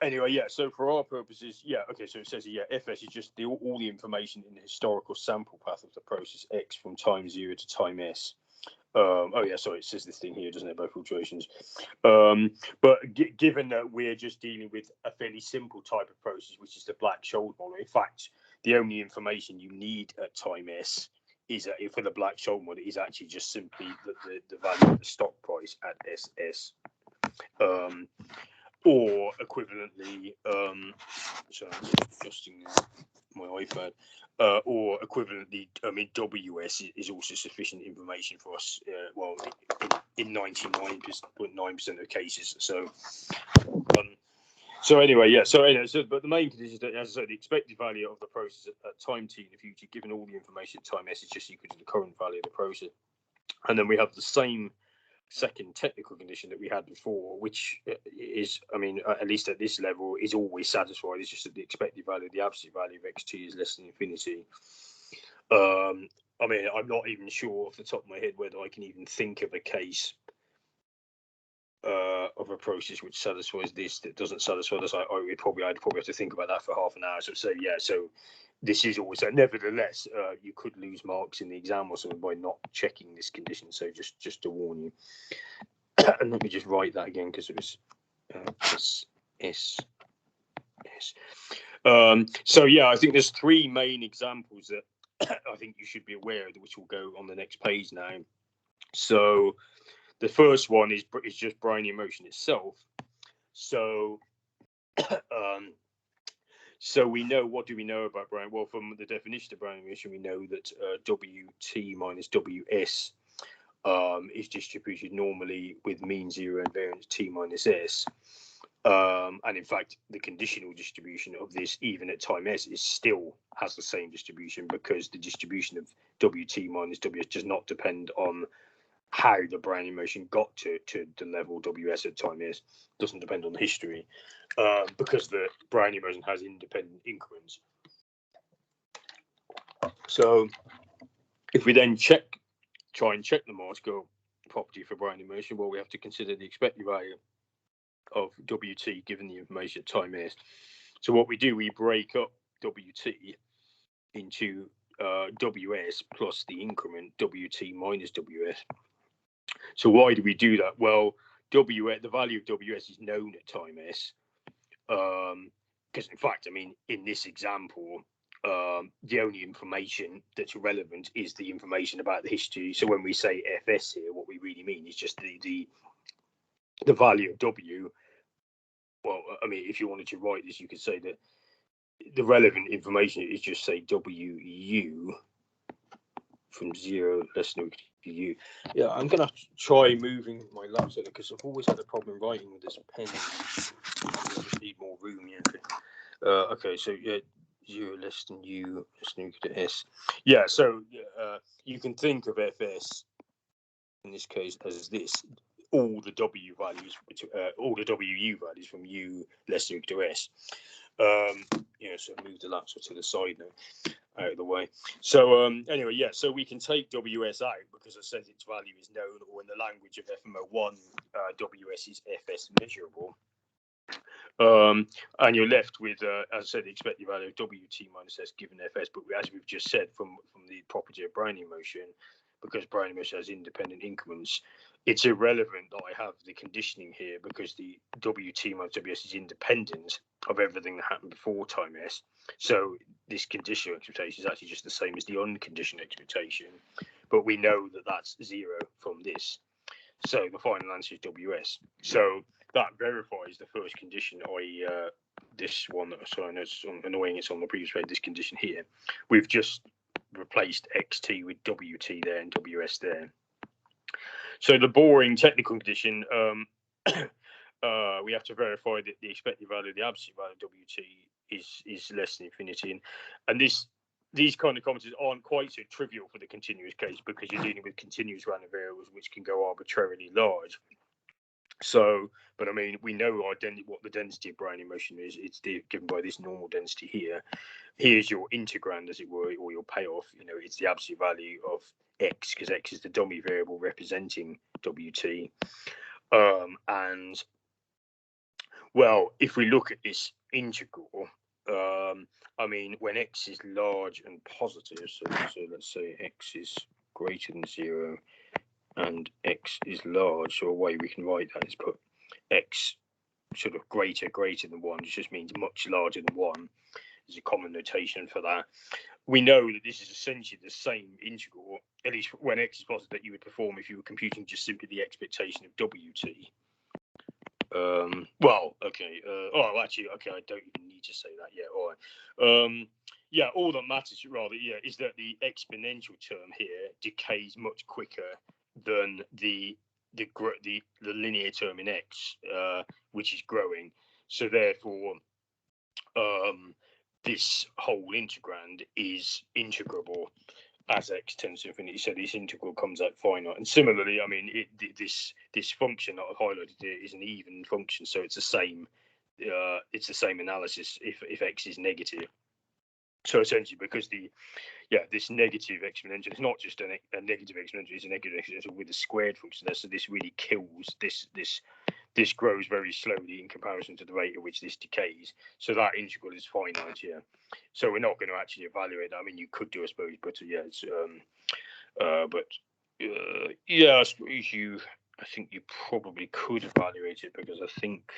Anyway, yeah, so for our purposes, yeah, okay, so it says, yeah, fs is just all the information in the historical sample path of the process x from time 0 to time s. Oh yeah, sorry, it says this thing here, doesn't it, by fluctuations. But given that we're just dealing with a fairly simple type of process, which is the Black-Scholes model, in fact, the only information you need at time s is for the Black-Scholes model is actually just simply the value of the stock price at ss. Or equivalently, sorry, I'm adjusting my iPad, or equivalently, I mean, WS is also sufficient information for us, well, in 99.9% of cases. So anyway, yeah. But the main condition is that, as I said, the expected value of the process at time t in the future, given all the information at time s, is just equal to the current value of the process. And then we have the same second technical condition that we had before, which is, I mean, at least at this level, is always satisfied. It's just that the expected value, the absolute value of xt is less than infinity. I mean, I'm not even sure off the top of my head whether I can even think of a case of a process which satisfies this that doesn't satisfy this. I'd probably have to think about that for half an hour. So yeah, so this is always, nevertheless, you could lose marks in the exam or something by not checking this condition. So just to warn you. And let me just write that again, because it was S. So yeah, I think there's three main examples that I think you should be aware of, which will go on the next page now. So the first one is just Brownian motion itself. So so we know, what do we know about Brownian? Well, from the definition of Brownian motion, we know that Wt minus Ws is distributed normally with mean zero and variance T minus S. And in fact, the conditional distribution of this, even at time s, still has the same distribution, because the distribution of Wt minus Ws does not depend on how the Brownian motion got to the level Ws at time s. Doesn't depend on the history, because the Brownian motion has independent increments. So if we then try and check the Marsh-Gill property for Brownian motion, well, we have to consider the expected value of Wt given the information at time s. So what we do, we break up Wt into Ws plus the increment Wt minus Ws. So why do we do that? Well, the value of Ws is known at time s, because in fact, I mean, in this example, the only information that's relevant is the information about the history. So when we say Fs here, what we really mean is just the value of W. Well, I mean, if you wanted to write this, you could say that the relevant information is just say Wu from 0 less than or equal to U. Yeah, I'm going to try moving my laptop, because I've always had a problem writing with this pen. I just need more room, yeah. Okay, so yeah, 0 less than U less than or equal to S. Yeah, so you can think of Fs in this case as this. All the W values, all the WU values from U less than or equal to S. Yeah, so move the laptop to the side now, out of the way. So anyway, yeah, so we can take Ws out, because I said its value is known, or in the language of FMO1, Ws is Fs measurable. And you're left with, as I said, the expected value of Wt minus S given Fs. But as we've just said, from the property of Brownian motion, because Brownian motion has independent increments, it's irrelevant that I have the conditioning here, because the Wt minus Ws is independent of everything that happened before time s. So this conditional expectation is actually just the same as the unconditional expectation, but we know that that's 0 from this. So the final answer is Ws. So that verifies the first condition, i.e. This one. Sorry, I know it's annoying, it's on the previous page, this condition here. We've just replaced xt with Wt there and Ws there. So the boring technical condition, we have to verify that the expected value, the absolute value of Wt is less than infinity. And these kind of comments aren't quite so trivial for the continuous case, because you're dealing with continuous random variables which can go arbitrarily large. So, but I mean, we know what the density of Brownian motion is. It's given by this normal density here. Here's your integrand, as it were, or your payoff. You know, it's the absolute value of x, because x is the dummy variable representing Wt. And Well, if we look at this integral, I mean, when x is large and positive, so let's say x is greater than 0 and x is large, so a way we can write that is put x sort of greater than 1, which just means much larger than 1. There's a common notation for that. We know that this is essentially the same integral, at least when x is positive, that you would perform if you were computing just simply the expectation of wt. Well, okay. Actually, okay, I don't even need to say that yet. All right. Yeah, all that matters, rather, is that the exponential term here decays much quicker than the linear term in x, which is growing. So therefore, this whole integrand is integrable as x tends to infinity. So this integral comes out finite. And similarly, I mean, this function that I've highlighted here is an even function, so it's the same. It's the same analysis if x is negative. So essentially, because this negative exponential, it's not just a negative exponential, it's a negative exponential with a squared function there. So this really kills this grows very slowly in comparison to the rate at which this decays. So that integral is finite here. So we're not going to actually evaluate that. I mean, you could do, I suppose, but yeah, it's I suppose I think you probably could evaluate it, because I think,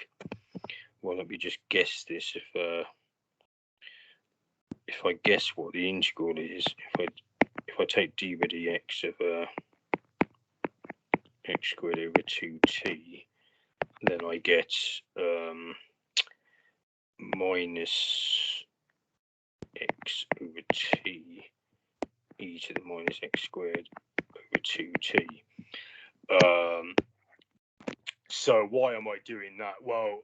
well, let me just guess this. If I guess what the integral is, if I take d by dx of x squared over 2t, then I get minus x over t e to the minus x squared over 2t. So why am I doing that? Well,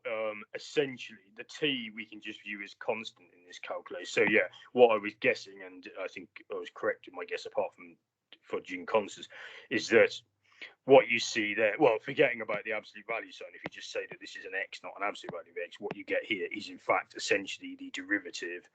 essentially, the t we can just view as constant in this calculation. So yeah, what I was guessing, and I think I was correct in my guess, apart from fudging constants, is that what you see there, well, forgetting about the absolute value sign, if you just say that this is an x, not an absolute value of x, what you get here is in fact essentially the derivative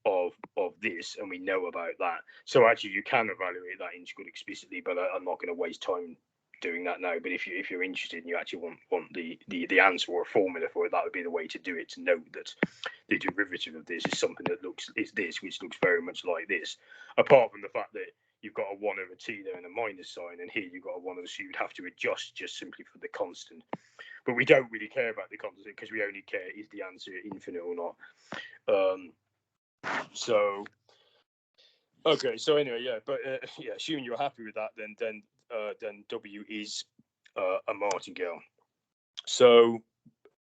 of this, and we know about that. So actually, you can evaluate that integral explicitly, but I'm not going to waste time doing that now. But if you're interested and you actually want the answer or a formula for it, that would be the way to do it, to note that the derivative of this is something that is this, which looks very much like this, apart from the fact that you've got a 1 over t there and a minus sign, and here you've got a 1 over, so you'd have to adjust just simply for the constant. But we don't really care about the constant, because we only care is the answer infinite or not. So okay, so anyway, but assuming you're happy with that, then W is a martingale. So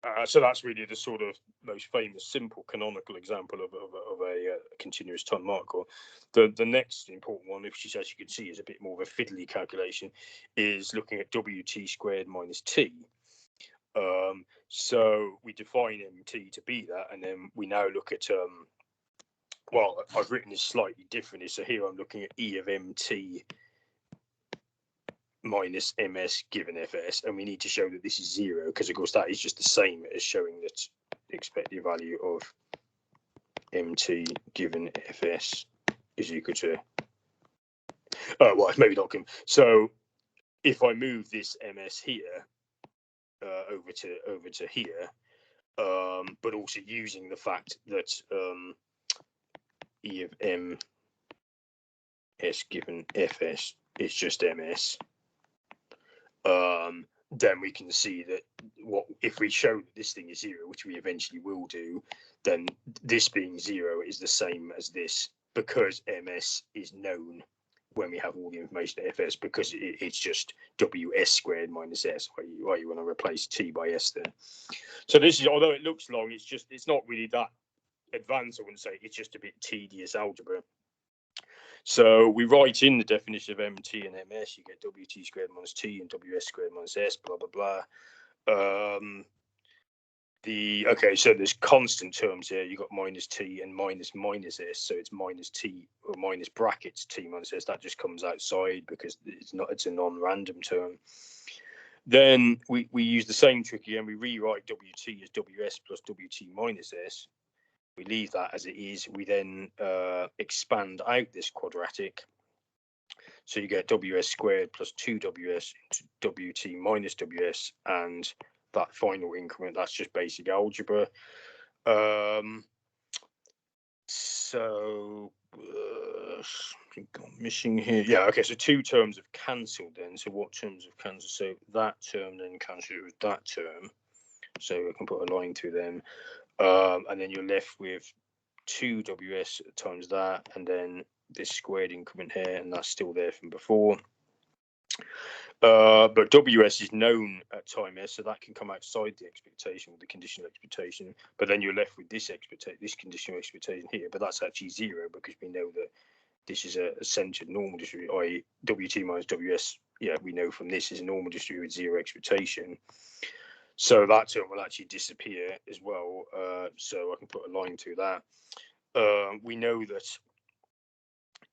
that's really the sort of most famous, simple, canonical example of a continuous time martingale. The next important one, which is, as you can see, is a bit more of a fiddly calculation, is looking at Wt squared minus t. So we define Mt to be that, and then we now look at well, I've written this slightly differently. So here I'm looking at E of Mt minus Ms given Fs, and we need to show that this is 0, because of course that is just the same as showing that the expected value of Mt given Fs is equal to, well, maybe not. So if I move this Ms here over to here, but also using the fact that E of M S given Fs is just Ms, then we can see that if we show that this thing is 0, which we eventually will do, then this being 0 is the same as this, because Ms is known when we have all the information at Fs, because it's just Ws squared minus S, why you want to replace T by S there. So this is, although it looks long, it's not really that advanced, I wouldn't say. It's just a bit tedious algebra. So we write in the definition of Mt and Ms, you get Wt squared minus T and Ws squared minus S, blah, blah, blah. Okay, so there's constant terms here. You got minus T and minus S, so it's minus T or minus brackets T minus S. That just comes outside because it's a non-random term. Then we use the same trick again. We rewrite Wt as Ws plus Wt minus S. We leave that as it is. We then expand out this quadratic. So you get Ws squared plus 2Ws into Wt minus Ws, and that final increment. That's just basic algebra. So I think I'm missing here. Yeah, okay. So 2 terms have cancelled then. So what terms have cancelled? So that term then cancelled with that term. So I can put a line through them. And then you're left with 2ws times that, and then this squared increment here, and that's still there from before. But ws is known at time s, so that can come outside the expectation with the conditional expectation. But then you're left with this conditional expectation here, but that's actually 0 because we know that this is a centered normal distribution, i.e. wt minus ws. Yeah, we know from this is a normal distribution with 0 expectation. So that term will actually disappear as well. So I can put a line through that. We know that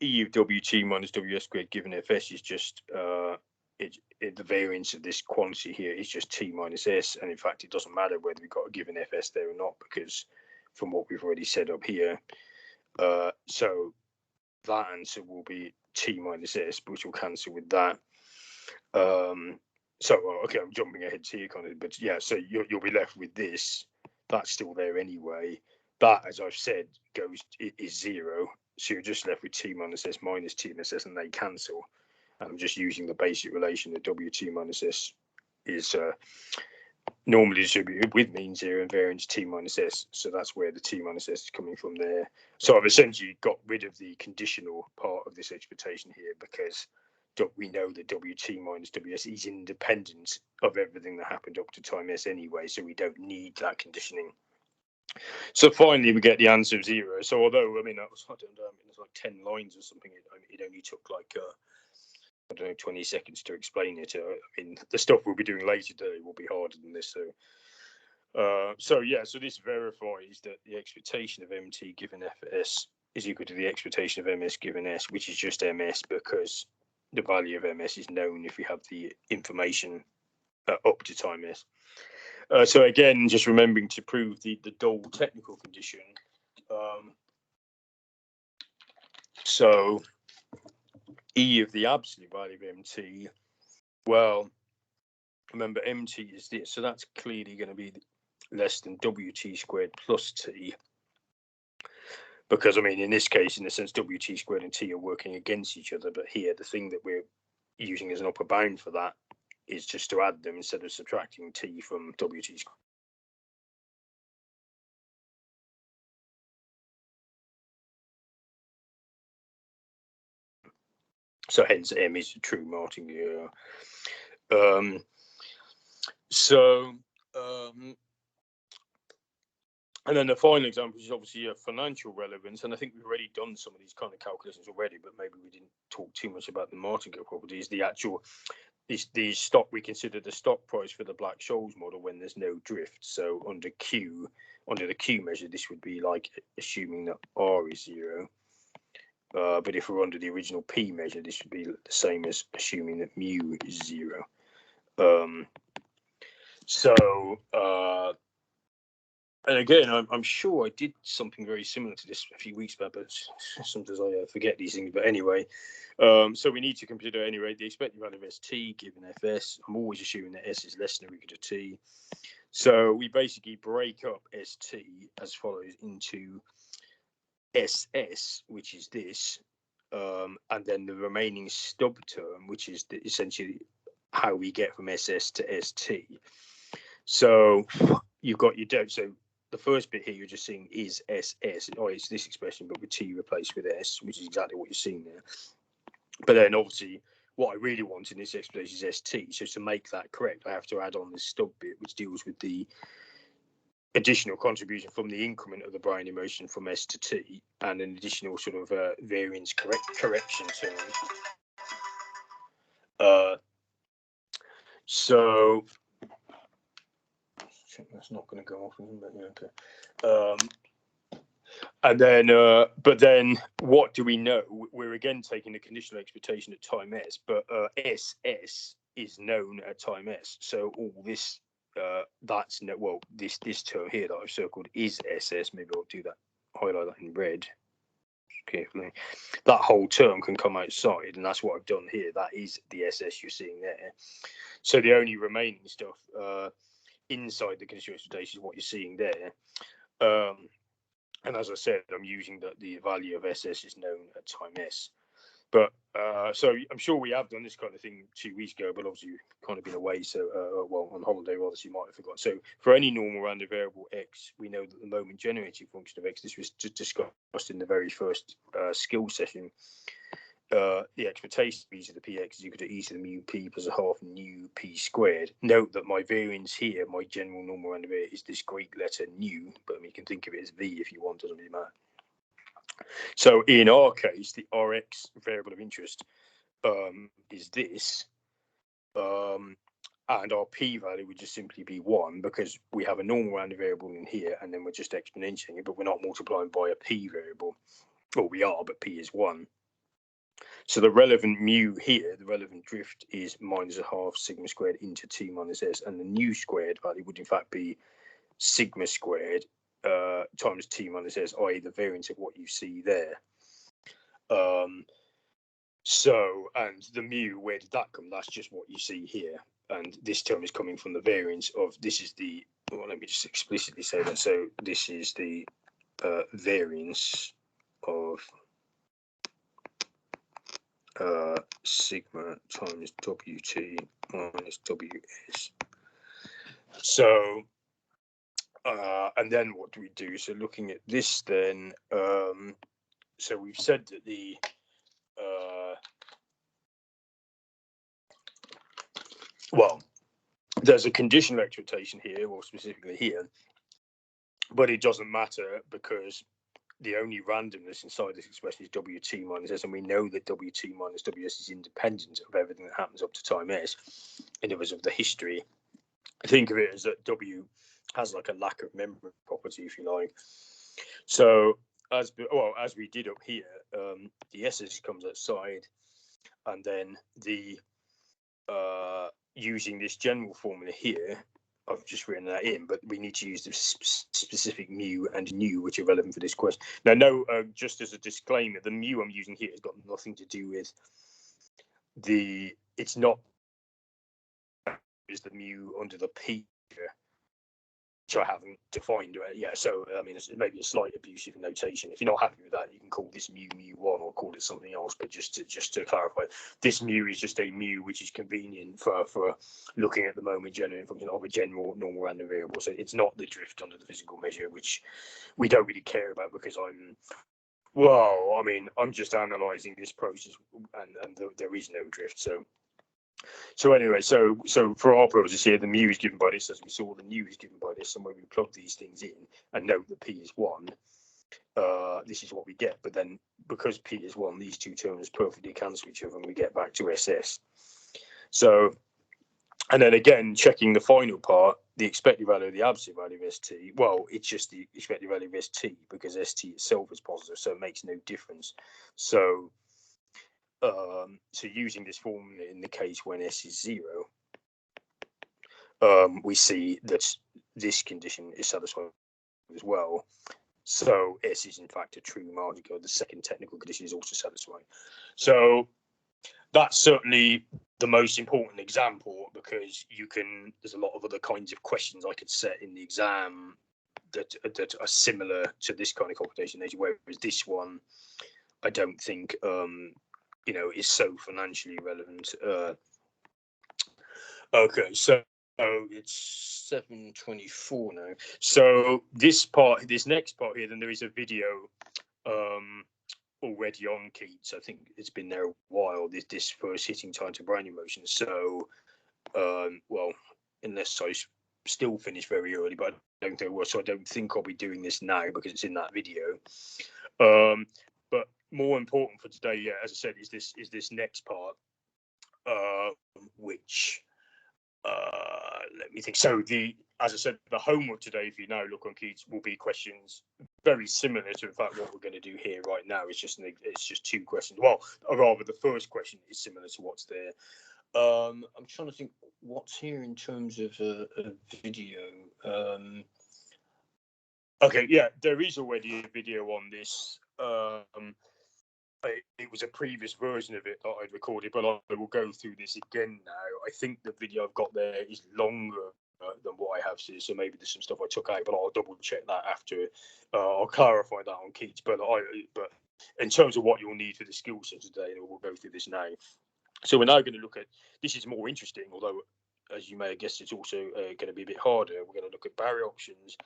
E of wt minus ws squared given fs is just the variance of this quantity here is just t minus s, and in fact it doesn't matter whether we've got a given fs there or not, because from what we've already set up here, so that answer will be t minus s, which will cancel with that. So okay, I'm jumping ahead here kind of, but yeah, so you'll be left with this. That's still there anyway. That, as I've said, is 0. So you're just left with t minus s minus t minus s, and they cancel. And I'm just using the basic relation that wt minus s is normally distributed with mean 0 and variance t minus s. So that's where the t minus s is coming from there. So I've essentially got rid of the conditional part of this expectation here, because we know that wt minus ws is independent of everything that happened up to time s anyway, so we don't need that conditioning. So finally we get the answer of 0. So although, I mean, that was, I don't know, it's like 10 lines or something, it only took like I don't know, 20 seconds to explain it. I mean, the stuff we'll be doing later today will be harder than this. So yeah, so this verifies that the expectation of mt given fs is equal to the expectation of ms given s, which is just ms, because the value of ms is known if we have the information up to time s. So again, just remembering to prove the Dole technical condition. So E of the absolute value of mt, well, remember mt is this, so that's clearly going to be less than wt squared plus t, because I mean in this case, in the sense, wt squared and t are working against each other, but here the thing that we're using as an upper bound for that is just to add them instead of subtracting t from wt squared. So hence m is a true martingale. And then the final example is obviously a financial relevance, and I think we've already done some of these kind of calculations already, but maybe we didn't talk too much about the martingale properties. The actual the stock, we consider the stock price for the Black-Scholes model when there's no drift. So under the Q measure, this would be like assuming that R is 0. But if we're under the original P measure, this would be the same as assuming that mu is 0. And again, I'm sure I did something very similar to this a few weeks back, but sometimes I forget these things. But anyway, so we need to consider anyway the expected value of st given fs. I'm always assuming that s is less than or equal to t. So we basically break up st as follows into ss, which is this, and then the remaining stub term, which is essentially how we get from ss to st. So you've got your dot. So the first bit here you're just seeing is ss, or it's this expression, but with t replaced with s, which is exactly what you're seeing there. But then obviously what I really want in this explanation is st. So to make that correct, I have to add on this stub bit, which deals with the additional contribution from the increment of the Brownian motion from s to t, and an additional sort of variance correction term. So that's not going to go off, but yeah, okay. And then, but then, what do we know? We're again taking the conditional expectation at time s, but ss is known at time s. So all this, that's no, well, this term here that I've circled is ss. Maybe I'll do that, highlight that in red carefully. That whole term can come outside, and that's what I've done here. That is the ss you're seeing there. So the only remaining stuff inside the conditional expectation is what you're seeing there. And as I said, I'm using that the value of SS is known at time S. But so I'm sure we have done this kind of thing 2 weeks ago, but obviously you've kind of been away, so well, on holiday rather, so you might have forgotten. So for any normal random variable x, we know that the moment generating function of x, this was discussed in the very first skill session. The expectation of e to the px is equal to e to the mu p plus a half nu p squared. Note that my variance here, my general normal random variable, is this Greek letter nu, but you can think of it as v if you want, doesn't really matter. So in our case, the Rx variable of interest is this, and our p-value would just simply be 1 because we have a normal random variable in here, and then we're just exponentiating it, but we're not multiplying by a p variable. Well, we are, but p is 1. So the relevant mu here, the relevant drift, is minus a half sigma squared into t minus s, and the nu squared value would in fact be sigma squared times t minus s, i.e. the variance of what you see there. So, and the mu, where did that come? That's just what you see here. And this term is coming from the variance of, this is the, well, let me just explicitly say that. So this is the variance of sigma times Wt minus Ws. So, and then what do we do? So looking at this then, so we've said that the, well, there's a conditional expectation here, or specifically here, but it doesn't matter because the only randomness inside this expression is Wt minus s, and we know that Wt minus Ws is independent of everything that happens up to time s. In other words, of the history. Think of it as that W has like a lack of memory property, if you like. So as we did up here, the SS comes outside, and then the using this general formula here, I've just written that in, but we need to use the specific mu and nu, which are relevant for this question. Now, no, just as a disclaimer, the mu I'm using here has got nothing to do with the, it's not, is the mu under the p here, which I haven't defined yet. So, I mean, it's maybe a slight abusive notation. If you're not happy with that, you can call this mu1 or call it something else. But just to clarify, this mu is just a mu which is convenient for looking at the moment generating function of a general normal random variable. So it's not the drift under the physical measure, which we don't really care about because I'm just analysing this process, and there is no drift. So anyway, so for our purposes here, the mu is given by this, as we saw, the nu is given by this, and when we plug these things in and note that p is 1, this is what we get. But then because p is 1, these two terms perfectly cancel each other and we get back to SS. So, and then again, checking the final part, the expected value of the absolute value of ST, well, it's just the expected value of ST because ST itself is positive, so it makes no difference. So using this formula in the case when S is 0, we see that this condition is satisfied as well. So S is in fact a true margin code. The second technical condition is also satisfied. So that's certainly the most important example because there's a lot of other kinds of questions I could set in the exam that are similar to this kind of computation nature, whereas this one I don't think is so financially relevant. Okay, so it's 7:24 now. So this next part here, then there is a video already on Keats. I think it's been there a while. This first hitting time to brain emotion. So, unless I still finish very early, but I don't think I will. So I don't think I'll be doing this now because it's in that video. But more important for today, yeah, as I said, is this next part, which let me think. So as I said, the homework today, if you now look on Keats, will be questions very similar to in fact what we're going to do here right now. It's just two questions. Well, or rather, the first question is similar to what's there. I'm trying to think what's here in terms of a video. Okay, yeah, there is already a video on this. It was a previous version of it that I'd recorded, but I will go through this again now. I think the video I've got there is longer than what I have. So maybe there's some stuff I took out, but I'll double check that after. I'll clarify that on Keats. But in terms of what you'll need for the skill set today, we'll go through this now. So we're now going to look at, this is more interesting, although as you may have guessed, it's also going to be a bit harder. We're going to look at barrier options,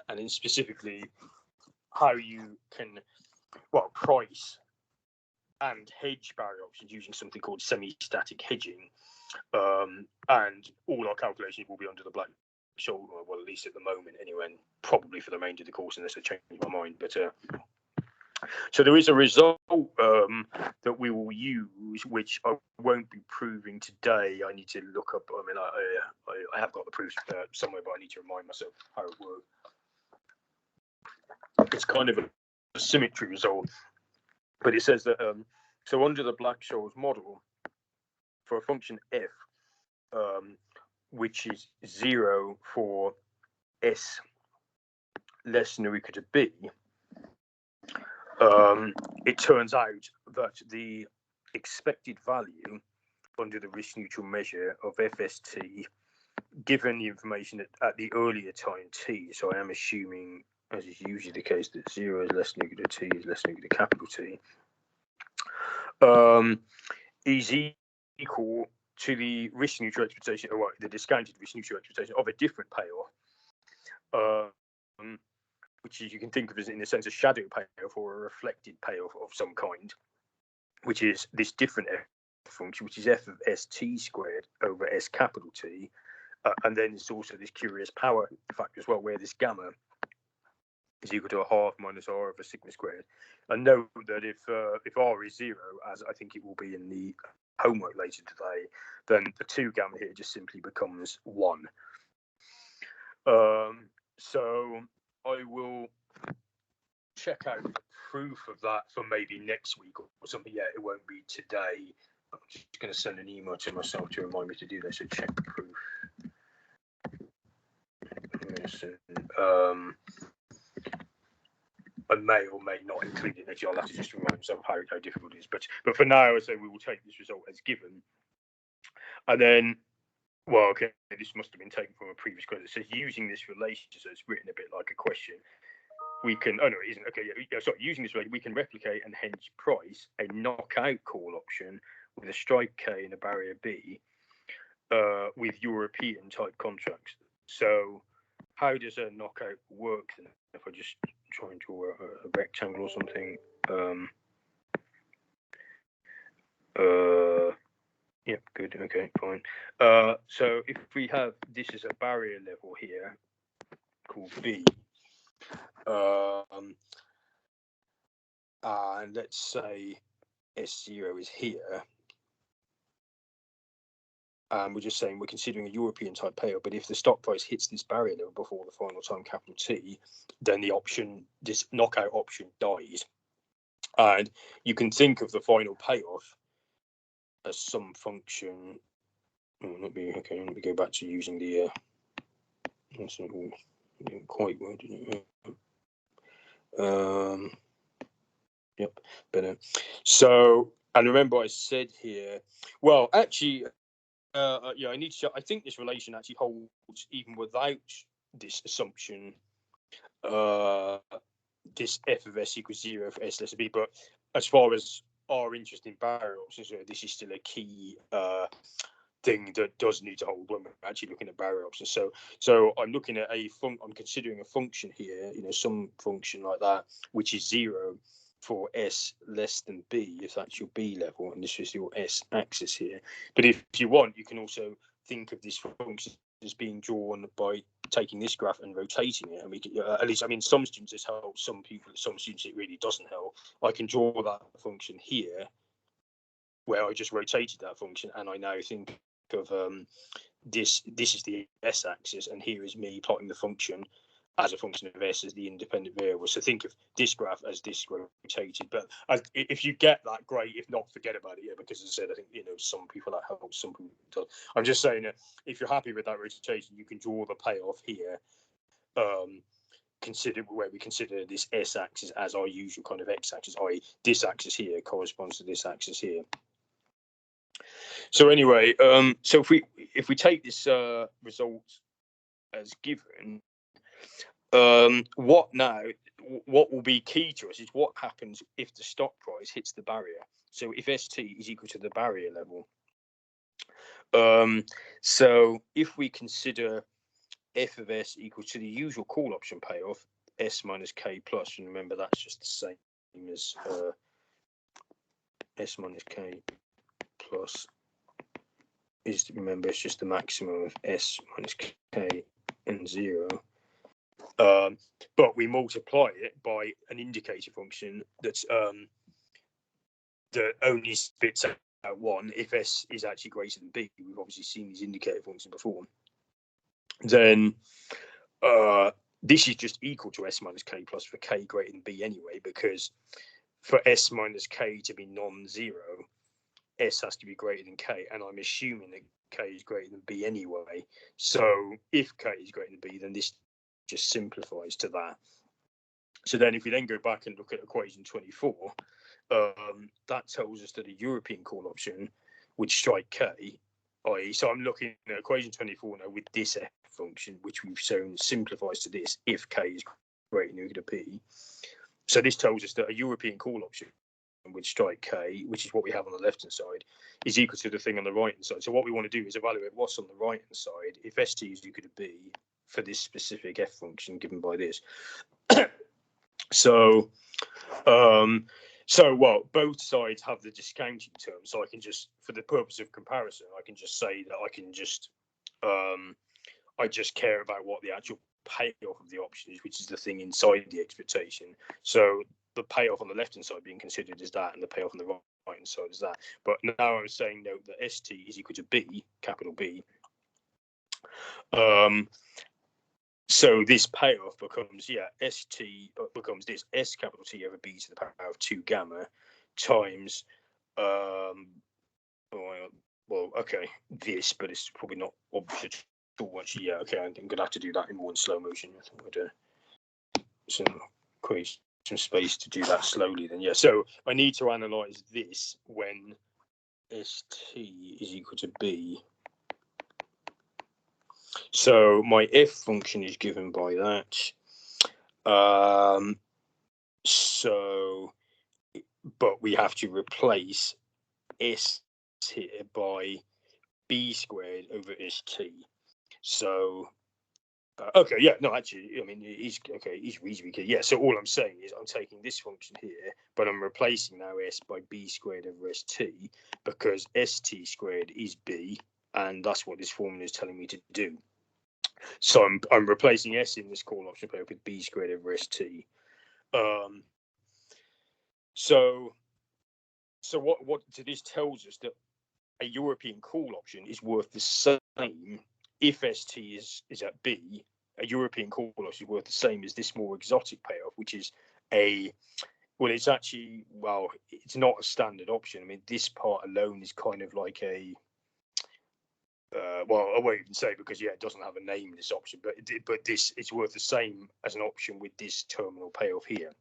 and then specifically how you can, price and hedge barrier options using something called semi-static hedging. And all our calculations will be under the Black-Scholes, well, at least at the moment anyway, and probably for the remainder of the course unless I change my mind. But so there is a result that we will use, which I won't be proving today. I need to look up. I mean, I have got the proofs somewhere, but I need to remind myself how it works. It's kind of a symmetry result, but it says that so under the Black-Scholes model, for a function f, which is 0 for s less than or equal to b, it turns out that the expected value under the risk neutral measure of FST, given the information at the earlier time t, so I am assuming, as is usually the case, that 0 is less than or equal to t is less than or equal to capital T, is equal to the risk neutral expectation, or the discounted risk neutral expectation of a different payoff, which you can think of as, in a sense, a shadow payoff or a reflected payoff of some kind, which is this different f function, which is f of st squared over s capital T, and then there's also this curious power factor as well, where this gamma is equal to a half minus r over sigma squared. And note that if r is 0, as I think it will be in the homework later today, then the 2 gamma here just simply becomes 1. So I will check out the proof of that for maybe next week or something. Yeah, it won't be today. I'm just going to send an email to myself to remind me to do this. So check the proof. I may or may not include it next year. I'll have to just remind myself how difficult it is. But for now, I would say we will take this result as given. And then, well, okay, this must have been taken from a previous question. It says using this relation, so it's written a bit like a question. We can, oh no, it isn't. Okay, yeah, sorry, using this relation, we can replicate and hence price a knockout call option with a strike K and a barrier B with European type contracts. So how does a knockout work then? If I just try and draw a rectangle or something. Yep, good. Okay, fine. So if we have this as a barrier level here called B, and let's say S0 is here, and we're just saying we're considering a European type payout, but if the stock price hits this barrier level before the final time capital T, then the option, this knockout option, dies. And you can think of the final payoff as some function. Let me go back to using the that's not all, didn't quite work, didn't it? Yep, better. So, and remember I said here, well, actually, yeah, I need to. I think this relation actually holds even without this assumption. This f of s equals 0 for s less than b. But as far as our interest in barrier options, this is still a key thing that does need to hold when we're actually looking at barrier options. So I'm looking at I'm considering a function here, some function like that, which is 0 for s less than b, if that's your b level, and this is your s axis here. But if you want, you can also think of this function as being drawn by taking this graph and rotating it, and we can, at least, I mean, some students this helps, some students it really doesn't help. I can draw that function here where I just rotated that function, and I now think of this is the s axis, and here is me plotting the function as a function of s as the independent variable. So think of this graph as this rotated. But if you get that, great. If not, forget about it. Yeah, because as I said, I think some people that helps, some people don't. I'm just saying that if you're happy with that rotation, you can draw the payoff here. Consider where we consider this s axis as our usual kind of x axis, i.e., this axis here corresponds to this axis here. So anyway, so if we take this result as given. What will be key to us is what happens if the stock price hits the barrier. So if ST is equal to the barrier level. So if we consider f of S equal to the usual call option payoff, S minus K plus, and remember that's just the same as S minus K plus is, remember, it's just the maximum of S minus K and 0. But we multiply it by an indicator function that's that only spits out 1 if S is actually greater than B. We've obviously seen these indicator functions before. Then this is just equal to S minus K plus for K greater than B anyway, because for S minus K to be non-zero, S has to be greater than K, and I'm assuming that K is greater than B anyway. So if K is greater than B, then this just simplifies to that. So then if we then go back and look at equation 24, that tells us that a European call option would strike K, i.e., so I'm looking at equation 24 now with this F function, which we've shown simplifies to this if K is greater than or equal to B. So this tells us that a European call option would strike K, which is what we have on the left-hand side, is equal to the thing on the right-hand side. So what we want to do is evaluate what's on the right-hand side if ST is equal to B for this specific F function given by this. So well, both sides have the discounting term, so I can just, for the purpose of comparison, I can just say that I can just I just care about what the actual payoff of the option is, which is the thing inside the expectation. So the payoff on the left hand side being considered as that, and the payoff on the right hand side is that. But now I'm saying, note that ST is equal to B, capital B. So this payoff becomes, ST becomes this S capital T over B to the power of 2 gamma times, this, but it's probably not obvious at all, actually. Yeah, okay, I'm going to have to do that in more in slow motion. I think we'll create some space to do that slowly then. Yeah, so I need to analyse this when ST is equal to B. So my F function is given by that. But we have to replace S here by B squared over ST. So, okay, yeah, no, actually, I mean, he's reasonably clear. Yeah, so all I'm saying is I'm taking this function here, but I'm replacing now S by B squared over ST, because ST squared is B, and that's what this formula is telling me to do. So I'm replacing S in this call option pair with B squared over ST. So what this tells us that a European call option is worth the same if ST is at B. A European call option is worth the same as this more exotic payoff, which is it's actually, it's not a standard option. I mean, this part alone is kind of like a I won't even say, because it doesn't have a name, this option, but it's worth the same as an option with this terminal payoff here.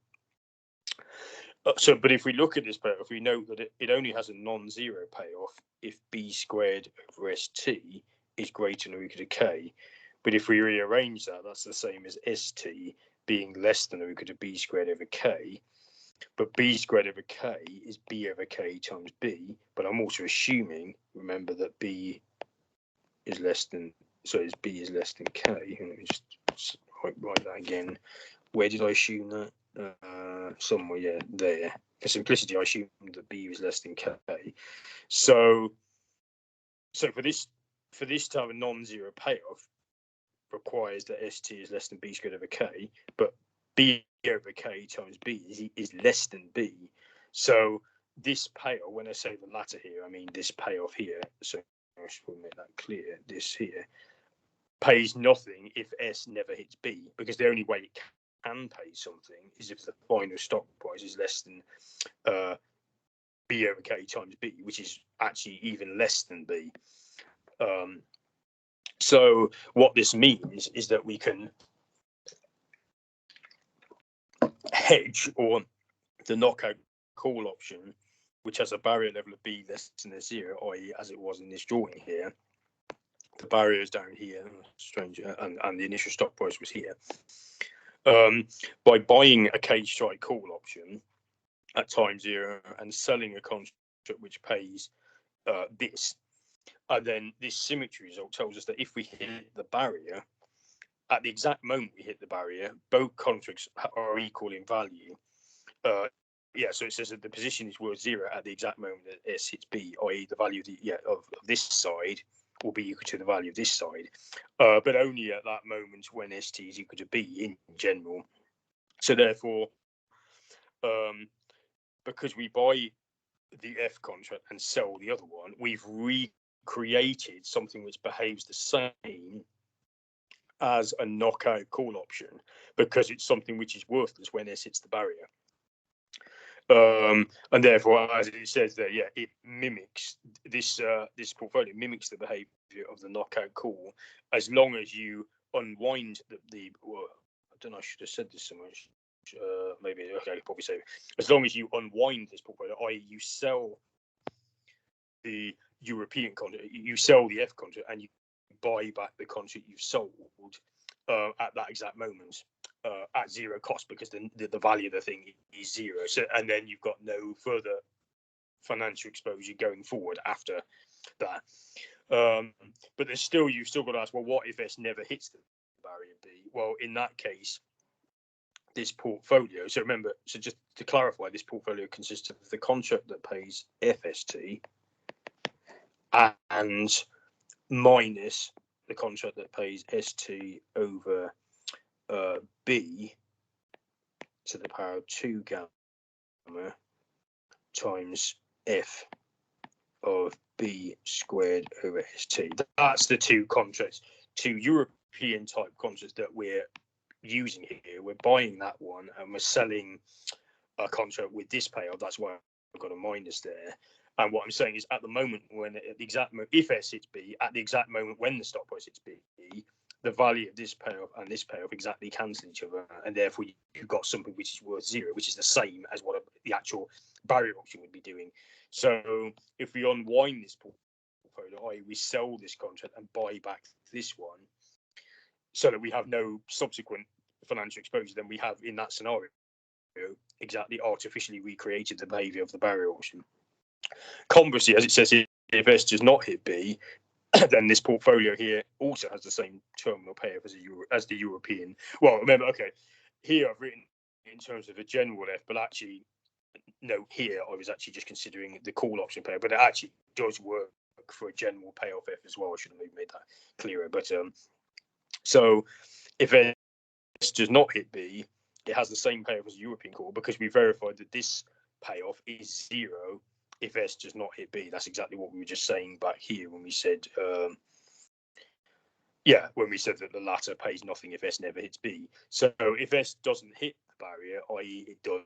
But if we look at this payoff, we know that it only has a non-zero payoff if B squared over ST is greater than or equal to K. But if we rearrange that, that's the same as ST being less than or equal to B squared over K. But B squared over K is B over K times B. But I'm also assuming, remember, that B is less than, so is B is less than K. Let me just write that again. Where did I assume that? Somewhere, there. For simplicity, I assumed that B was less than K. So for this to have a non-zero payoff requires that ST is less than B squared over K, but B over K times B is less than B. So this payoff, when I say the latter here, I mean this payoff here. So I should make that clear. This here pays nothing if S never hits B, because the only way it can pay something is if the final stock price is less than B over K times B, which is actually even less than B. So what this means is that we can hedge, or the knockout call option, which has a barrier level of B less than 0, i.e. as it was in this drawing here, the barrier is down here, strange, and the initial stop price was here. By buying a cage strike call option at time zero and selling a contract which pays this, and then this symmetry result tells us that if we hit the barrier, at the exact moment we hit the barrier, both contracts are equal in value. So it says that the position is worth 0 at the exact moment that S hits B, i.e. the value of this side will be equal to the value of this side, but only at that moment when ST is equal to B in general. So therefore, because we buy the F contract and sell the other one, we've recreated something which behaves the same as a knockout call option, because it's something which is worthless when S hits the barrier. And therefore, as it says there, it mimics this portfolio mimics the behavior of the knockout call, as long as you unwind the I don't know, I should have said this so much. Maybe okay, I'll probably say, as long as you unwind this portfolio, i.e. you sell the European contract, you sell the F contract, and you buy back the contract you've sold at that exact moment at 0 cost, because the value of the thing is 0. So, and then you've got no further financial exposure going forward after that. But you've still got to ask, well, what if S never hits the barrier B? Well, in that case, this portfolio, so remember, so just to clarify, this portfolio consists of the contract that pays FST and minus the contract that pays ST over B to the power of 2 gamma times F of B squared over ST. That's the two contracts, two European type contracts that we're using here. We're buying that one and we're selling a contract with this payoff. That's why I've got a minus there. And what I'm saying is, at the moment when at the exact moment, if S hits B, at the exact moment when the stop price hits B, the value of this payoff and this payoff exactly cancel each other, and therefore you've got something which is worth 0, which is the same as what the actual barrier option would be doing. So if we unwind this portfolio, i.e. we sell this contract and buy back this one, so that we have no subsequent financial exposure, then we have, in that scenario, exactly artificially recreated the behavior of the barrier option. Conversely, as it says here, if S does not hit B, then this portfolio here also has the same terminal payoff as the European. Well, remember, okay, here I've written in terms of a general F, but actually, no, here I was actually just considering the call option payoff, but it actually does work for a general payoff F as well. I should have maybe made that clearer. But so if S does not hit B, it has the same payoff as a European call, because we verified that this payoff is 0 if S does not hit B. That's exactly what we were just saying back here when we said, when we said that the latter pays nothing if S never hits B. So if S doesn't hit the barrier, i.e. it does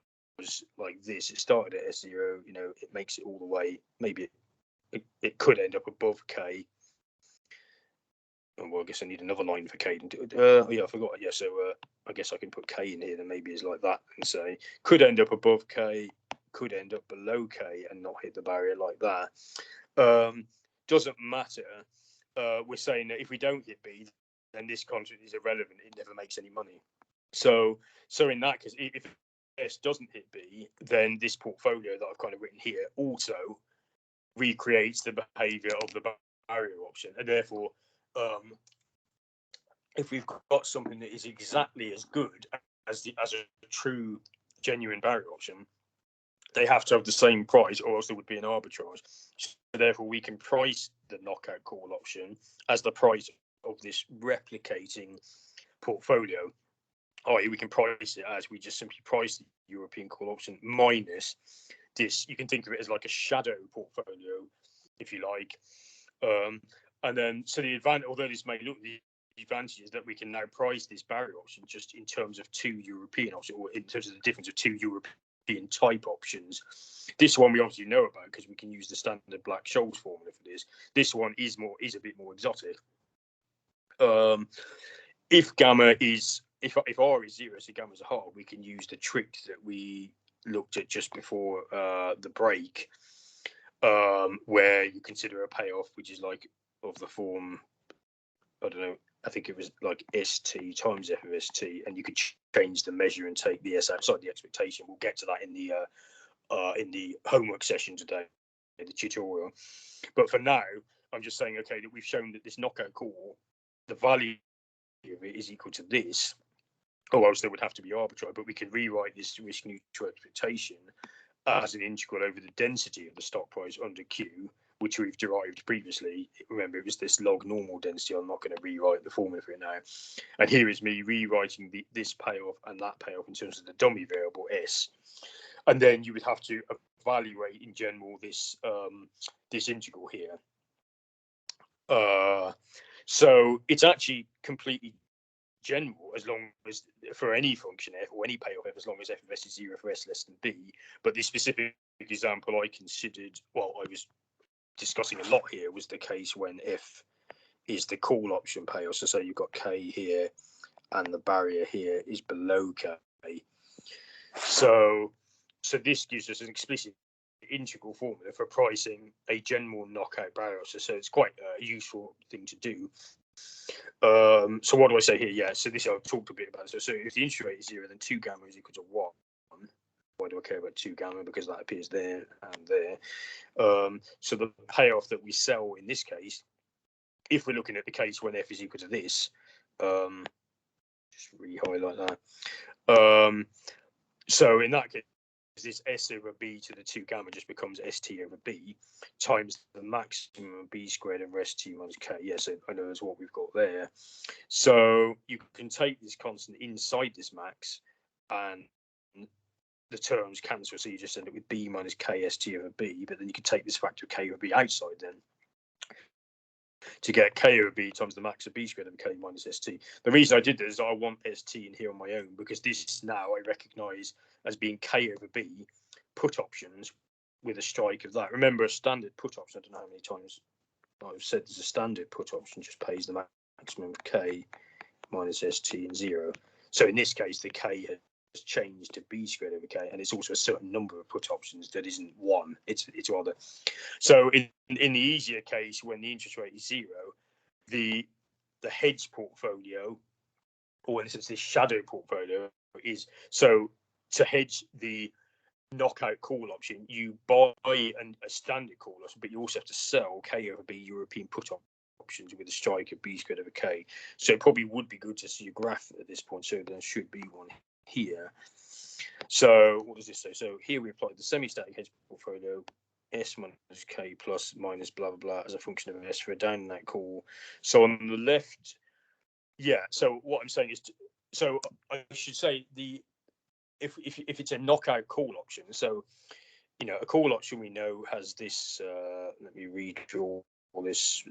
like this, it started at S0, it makes it all the way, maybe it could end up above K. Well, I guess I need another line for K. I forgot. Yeah, so I guess I can put K in here, then maybe it's like that, and say could end up above K, could end up below K and not hit the barrier like that. Doesn't matter. We're saying that if we don't hit B, then this contract is irrelevant. It never makes any money. So in that case, if S doesn't hit B, then this portfolio that I've kind of written here also recreates the behavior of the barrier option, and therefore, if we've got something that is exactly as good as a true genuine barrier option, they have to have the same price, or else there would be an arbitrage. So therefore, we can price the knockout call option as the price of this replicating portfolio. I.e., we can price it as we just simply price the European call option minus this. You can think of it as like a shadow portfolio, if you like. And then, so the advantage, although this may look, the advantage is that we can now price this barrier option just in terms of 2 European options, or in terms of the difference of 2 European type options. This one we obviously know about because we can use the standard Black-Scholes formula for this. This one is a bit more exotic. If gamma is, if R is 0, so gamma is a half, we can use the trick that we looked at just before the break, where you consider a payoff which is like of the form I don't know, I think it was like ST times f of ST, and you could change the measure and take the S outside the expectation. We'll get to that in the homework session today, the tutorial. But for now, I'm just saying, okay, that we've shown that this knockout call, the value of it is equal to this, or else there would have to be arbitrary, but we can rewrite this risk neutral expectation as an integral over the density of the stock price under Q, which we've derived previously. Remember, it was this log normal density. I'm not going to rewrite the formula for it now. And here is me rewriting this payoff and that payoff in terms of the dummy variable S. And then you would have to evaluate in general this this integral here. So it's actually completely general as long as for any function f or any payoff f, as long as f of s is 0 for s less than b. But the specific example I considered, well, I was discussing a lot here, was the case when f is the call option payoff. So say you've got k here and the barrier here is below k. So this gives us an explicit integral formula for pricing a general knockout barrier. So it's quite a useful thing to do. So what do I say here? Yeah, so this I've talked a bit about. So if the interest rate is 0, then 2 gamma is equal to 1. Why do I care about 2 gamma? Because that appears there and there. So the payoff that we sell in this case, if we're looking at the case when f is equal to this, just re-highlight that. So in that case, this S over B to the 2 gamma just becomes ST over B times the maximum of B squared over ST minus K. Yes, yeah, so I know that's what we've got there. So you can take this constant inside this max and the terms cancel, so you just end up with B minus K ST over B, but then you can take this factor of K over B outside then to get K over B times the max of B squared over K minus ST. The reason I did this is I want ST in here on my own, because this now I recognise as being K over B put options with a strike of that. Remember, a standard put option, I don't know how many times I've said there's a standard put option, just pays the maximum of K minus ST and 0. So in this case, the K has changed to B squared over K, and it's also a certain number of put options that isn't 1. It's rather. So in the easier case, when the interest rate is 0, the hedge portfolio, or in a sense, this shadow portfolio, is so to hedge the knockout call option, you buy a standard call option, but you also have to sell K over B European put options with a strike of B squared over K. So it probably would be good to see a graph at this point. So there should be one here. So what does this say? So here we apply the semi-static hedge portfolio, S minus K plus minus blah blah blah as a function of S for a down in that call. So on the left, yeah. So what I'm saying is, so I should say if it's a knockout call option, so a call option we know has this. Let me redraw all this.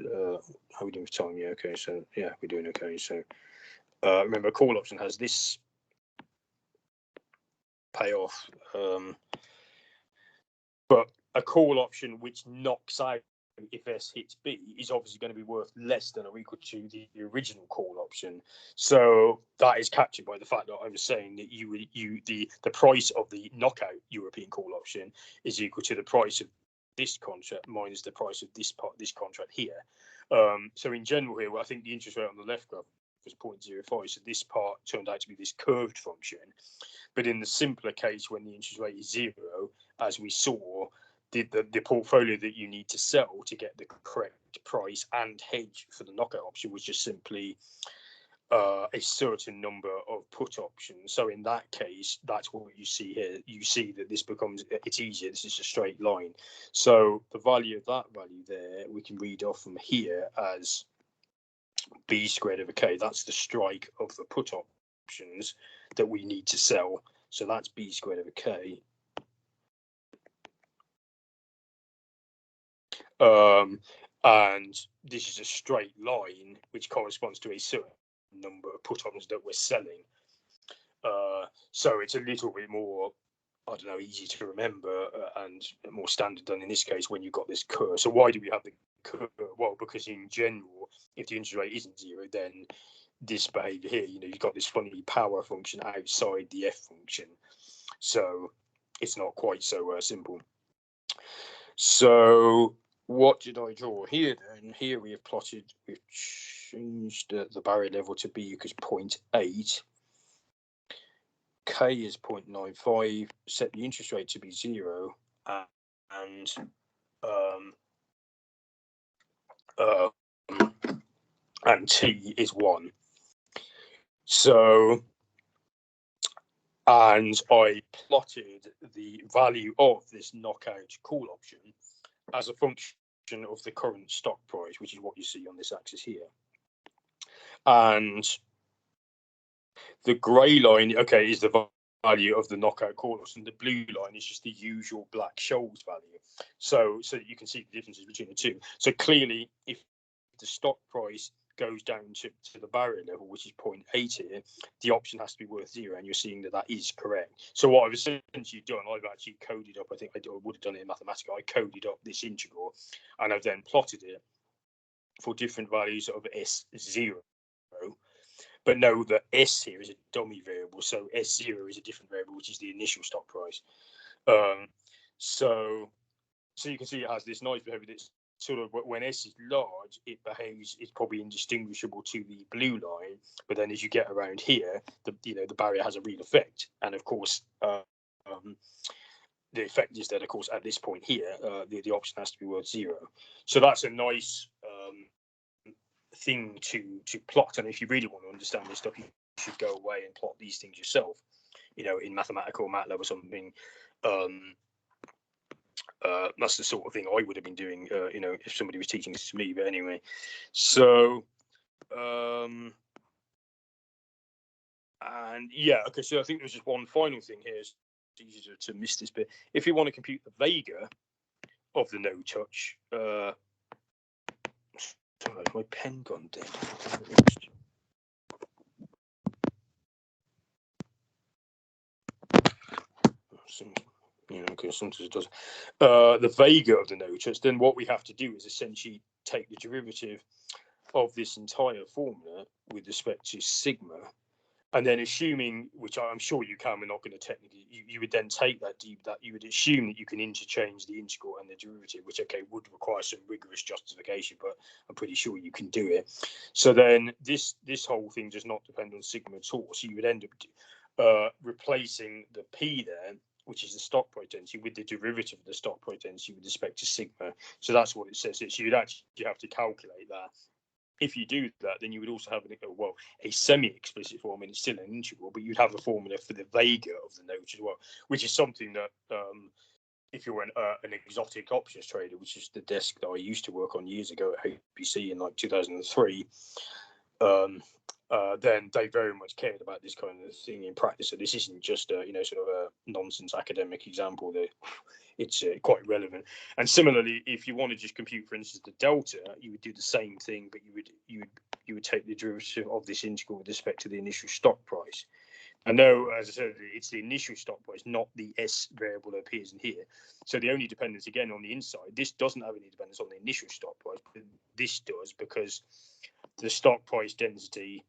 How are we doing for time? Yeah, okay. So yeah, we're doing okay. So remember, a call option has this payoff, but a call option which knocks out if S hits B is obviously going to be worth less than or equal to the original call option. So that is captured by the fact that I was saying that the price of the knockout European call option is equal to the price of this contract minus the price of this contract here. So in general here, I think the interest rate on the left graph was 0.05. So this part turned out to be this curved function. But in the simpler case, when the interest rate is 0, as we saw, the portfolio that you need to sell to get the correct price and hedge for the knockout option was just simply a certain number of put options. So in that case, that's what you see here. You see that this becomes, it's easier. This is a straight line. So the value of that value there, we can read off from here as B squared over K. That's the strike of the put options that we need to sell. So that's B squared over K. And this is a straight line which corresponds to a certain number of put options that we're selling. So it's a little bit more, I don't know, easy to remember and more standard than in this case when you've got this curve. So why do we have the curve? Well, because in general, if the interest rate isn't 0, then this behavior here, you've got this funny power function outside the f function. So it's not quite so simple. So what did I draw here then? Here we have plotted, which change the barrier level to B equals 0.8. K is 0.95. Set the interest rate to be 0, and T is 1. So, and I plotted the value of this knockout call option as a function of the current stock price, which is what you see on this axis here. And the grey line, okay, is the value of the knockout call option. The blue line is just the usual Black-Scholes value. So you can see the differences between the two. So clearly, if the stock price goes down to the barrier level, which is 0.8 here, the option has to be worth 0, and you're seeing that is correct. So what I've essentially done, I've actually coded up, I think I would have done it in mathematics, I coded up this integral, and I've then plotted it for different values of S0. But know that S here is a dummy variable, so S0 is a different variable, which is the initial stock price. So you can see it has this nice behavior that's sort of, when S is large, it behaves, it's probably indistinguishable to the blue line. But then as you get around here, the barrier has a real effect. And of course, the effect is that, of course, at this point here, the option has to be worth 0. So that's a nice thing to plot. And if you really want to understand this stuff, you should go away and plot these things yourself, in mathematical MATLAB or something. That's the sort of thing I would have been doing, if somebody was teaching this to me. But anyway, so and yeah, okay. So I think there's just one final thing here. It's easy to miss this bit. If you want to compute the vega of the no touch, sorry, my pen gone dead. Okay, sometimes it does. The vega of the no touch, then what we have to do is essentially take the derivative of this entire formula with respect to sigma, and then assuming, which I'm sure you can, we're not going to technically, you would then take that you would assume that you can interchange the integral and the derivative, which, okay, would require some rigorous justification, but I'm pretty sure you can do it. So then this whole thing does not depend on sigma at all. So you would end up replacing the P there, which is the stock price density, with the derivative of the stock price density with respect to sigma. So that's what it says. So you'd actually have to calculate that. If you do that, then you would also have a semi-explicit form, and it's still an integral, but you'd have a formula for the vega of the note as well, which is something that if you're an exotic options trader, which is the desk that I used to work on years ago at HPC in like 2003, then they very much cared about this kind of thing in practice. So this isn't just sort of a nonsense academic example. That it's quite relevant. And similarly, if you want to just compute, for instance, the delta, you would do the same thing, but you would take the derivative of this integral with respect to the initial stock price. I know, as I said, it's the initial stock price, not the S variable that appears in here. So the only dependence, again, on the inside, this doesn't have any dependence on the initial stock price, but this does, because the stock price density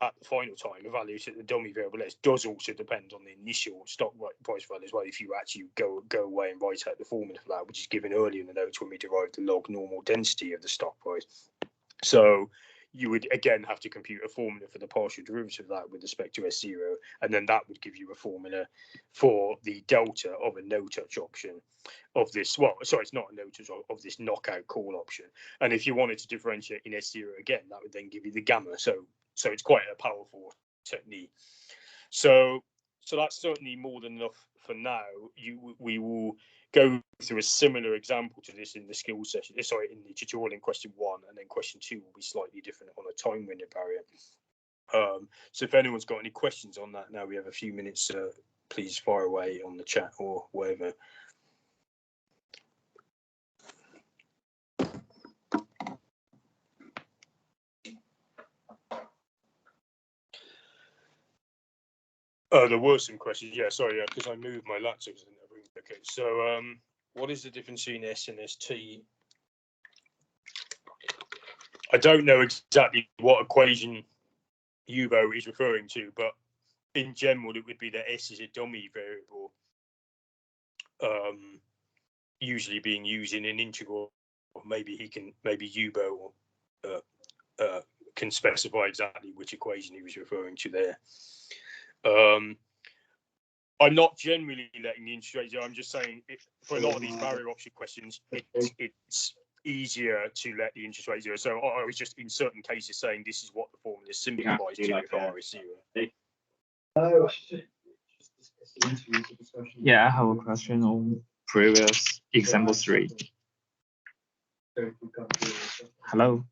at the final time evaluated at the dummy variable S does also depend on the initial stock price value as well, if you actually go away and write out the formula for that, which is given earlier in the notes when we derived the log normal density of the stock price. So you would again have to compute a formula for the partial derivative of that with respect to S0, and then that would give you a formula for the delta of a no-touch option of this. Well, sorry, it's not a no-touch of this knockout call option. And if you wanted to differentiate in S0 again, that would then give you the gamma. So it's quite a powerful technique. So that's certainly more than enough for now. We will go through a similar example to this in the skills session. Sorry, in the tutorial in question 1, and then question 2 will be slightly different on a time window barrier. So if anyone's got any questions on that, now we have a few minutes. Please fire away on the chat or wherever. There were some questions. Yeah, sorry, because I moved my laptop. Okay, so what is the difference between S and ST? I don't know exactly what equation Yubo is referring to, but in general, it would be that S is a dummy variable, usually being used in an integral. Or maybe Yubo can specify exactly which equation he was referring to there. I'm not generally letting the interest rate zero. I'm just saying for a lot of these barrier option questions, it's easier to let the interest rate zero. So I was just in certain cases saying this is what the formula simplifies to if R is zero. Yeah, I have a question on previous example 3. Hello?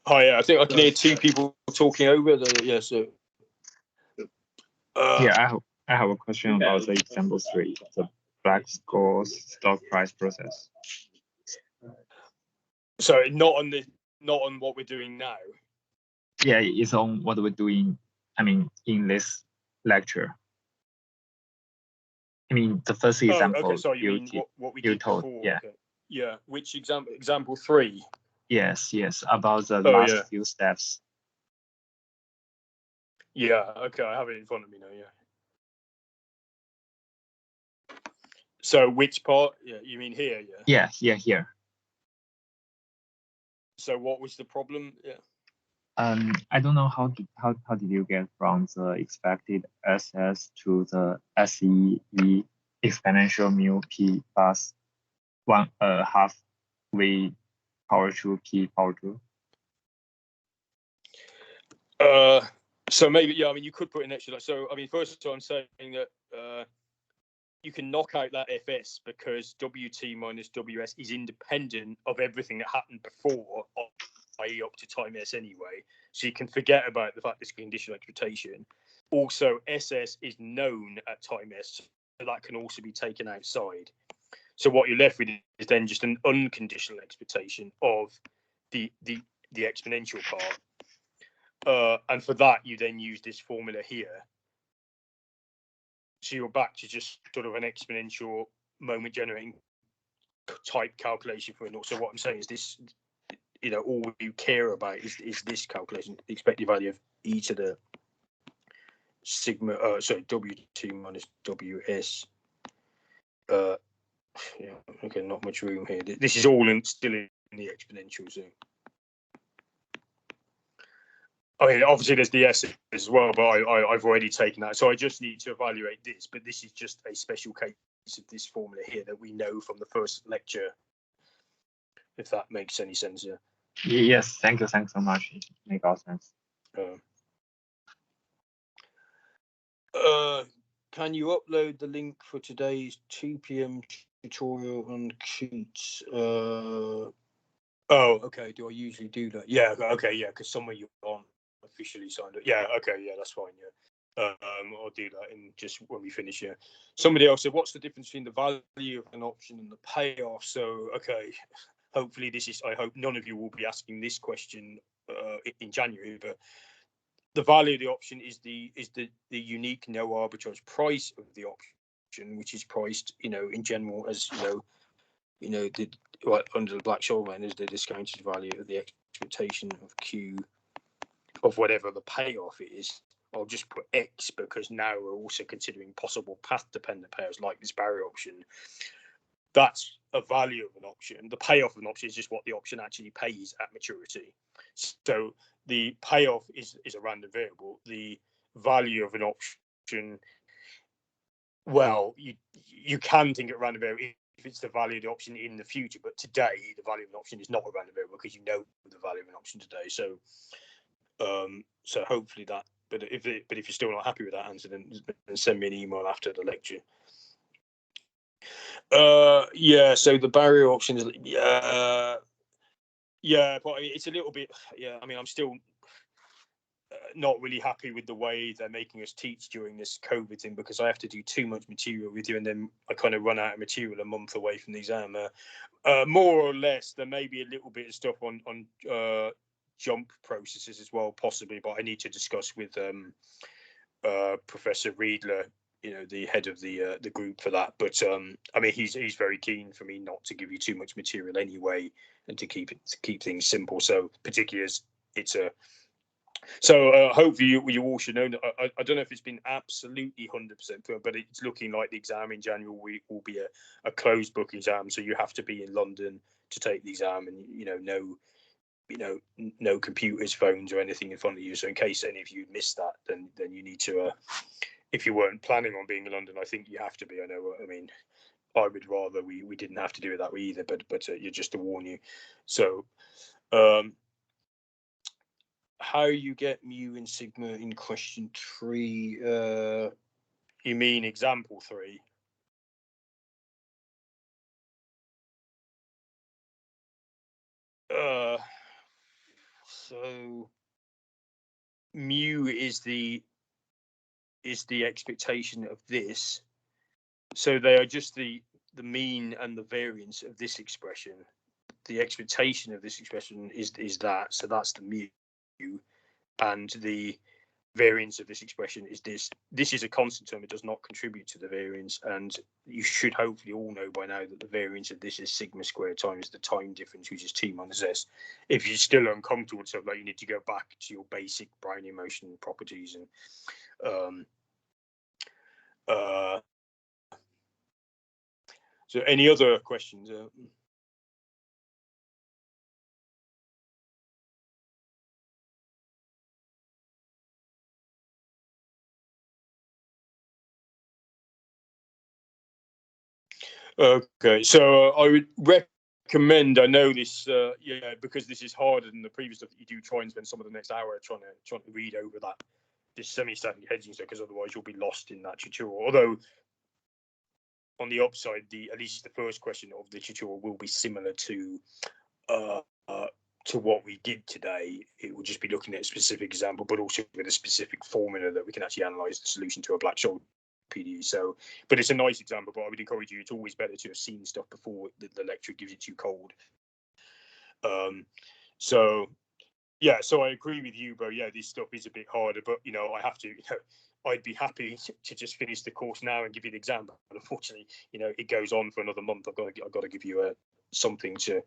Hi, I think I can hear 2 people talking over. So. Yeah, I have a question about the example 3, the Black-Scholes stock price process. So not on what we're doing now. Yeah, it's on what we're doing. I mean, in this lecture. I mean, the first example. Okay. Sorry, you mean what we did told, before? Yeah. Okay. Yeah. Which example? Example 3. Yes. About the last few steps. Yeah. Okay. I have it in front of me now. Yeah. So which part? Yeah. You mean here? Yeah. Yeah. Here. So what was the problem? Yeah. I don't know how did you get from the expected SS to the SEE exponential mu p plus 1/2 v power 2 p power 2. So maybe I mean you could put in extra. So I mean first I'm saying that you can knock out that FS because WT minus WS is independent of everything that happened before, i.e. up to time S anyway. So you can forget about the fact it's conditional expectation. Also, SS is known at time S, so that can also be taken outside. So what you're left with is then just an unconditional expectation of the exponential part. And for that, you then use this formula here. So you're back to just sort of an exponential moment generating type calculation for it. So what I'm saying is this, all you care about is this calculation, the expected value of e to the sigma, WT minus WS. Okay, not much room here. This is all still in the exponential. So, I mean, obviously there's the S as well, but I've already taken that. So I just need to evaluate this, but this is just a special case of this formula here that we know from the first lecture, if that makes any sense. Yeah. Yes, thanks so much. It makes all sense. Can you upload the link for today's 2 p.m. tutorial on Qt? Okay. Do I usually do that? Yeah. Okay. Yeah, because some of you aren't officially signed up. Yeah. Okay. Yeah, that's fine. Yeah. I'll do that in just when we finish here. Somebody else said, what's the difference between the value of an option and the payoff? So, okay, hopefully I hope none of you will be asking this question in January, but the value of the option is the unique no arbitrage price of the option, which is priced, in general as, under the Black-Scholes is the discounted value of the expectation of Q of whatever the payoff is. I'll just put X because now we're also considering possible path-dependent pairs like this barrier option. That's a value of an option. The payoff of an option is just what the option actually pays at maturity. So the payoff is a random variable. The value of an option, well, you can think of random variable if it's the value of the option in the future, but today the value of an option is not a random variable because you know the value of an option today. So hopefully that. But if you're still not happy with that answer, then send me an email after the lecture. Yeah. So the barrier option is yeah, but it's a little bit. Yeah, I mean, I'm still not really happy with the way they're making us teach during this COVID thing because I have to do too much material with you, and then I kind of run out of material a month away from the exam. More or less, there may be a little bit of stuff on jump processes as well, possibly, but I need to discuss with Professor Riedler, the head of the group for that. But I mean, he's very keen for me not to give you too much material anyway, and to keep things simple. So particularly as it's a hopefully you all should know that I don't know if it's been absolutely 100% through, but it's looking like the exam in January will be a closed book exam. So you have to be in London to take the exam, and know no computers, phones, or anything in front of you. So in case any of you missed that, then you need to. If you weren't planning on being in London, I think you have to be. I mean, I would rather we didn't have to do it that way either. But you're just to warn you. So, how you get mu and sigma in question 3? You mean example 3? So mu is the expectation of this. So they are just the mean and the variance of this expression. The expectation of this expression is that. So that's the mu, and the variance of this expression is this. This is a constant term. It does not contribute to the variance, and you should hopefully all know by now that the variance of this is sigma squared times the time difference, which is t minus s. If you're still uncomfortable with stuff, like, you need to go back to your basic Brownian motion properties and so any other questions? Okay, so I would recommend. I know this, because this is harder than the previous stuff that you do. Try and spend some of the next hour trying to read over this semi-static hedging stuff, because otherwise you'll be lost in that tutorial. Although on the upside, at least the first question of the tutorial will be similar to what we did today. It will just be looking at a specific example, but also with a specific formula that we can actually analyze the solution to a Black-Scholes PDE. So, but it's a nice example. But I would encourage you. It's always better to have seen stuff before the lecture gives it to you cold. So yeah, so I agree with you, Bo. Yeah, this stuff is a bit harder, but I have to. I'd be happy to just finish the course now and give you the exam. But unfortunately, it goes on for another month. I've got to give you something to.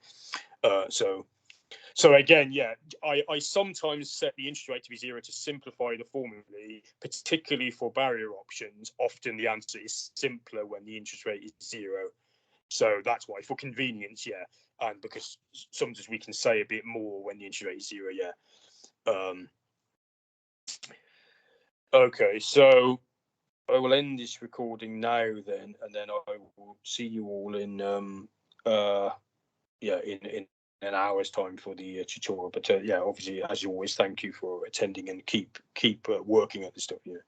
So again, yeah, I sometimes set the interest rate to be 0 to simplify the formula, particularly for barrier options. Often the answer is simpler when the interest rate is 0. So that's why, for convenience, yeah, and because sometimes we can say a bit more when the interest rate is 0, yeah. Okay, so I will end this recording now then, and then I will see you all in in an hour's time for the tutorial. But yeah, obviously, as always, thank you for attending, and keep working at this stuff. Yeah.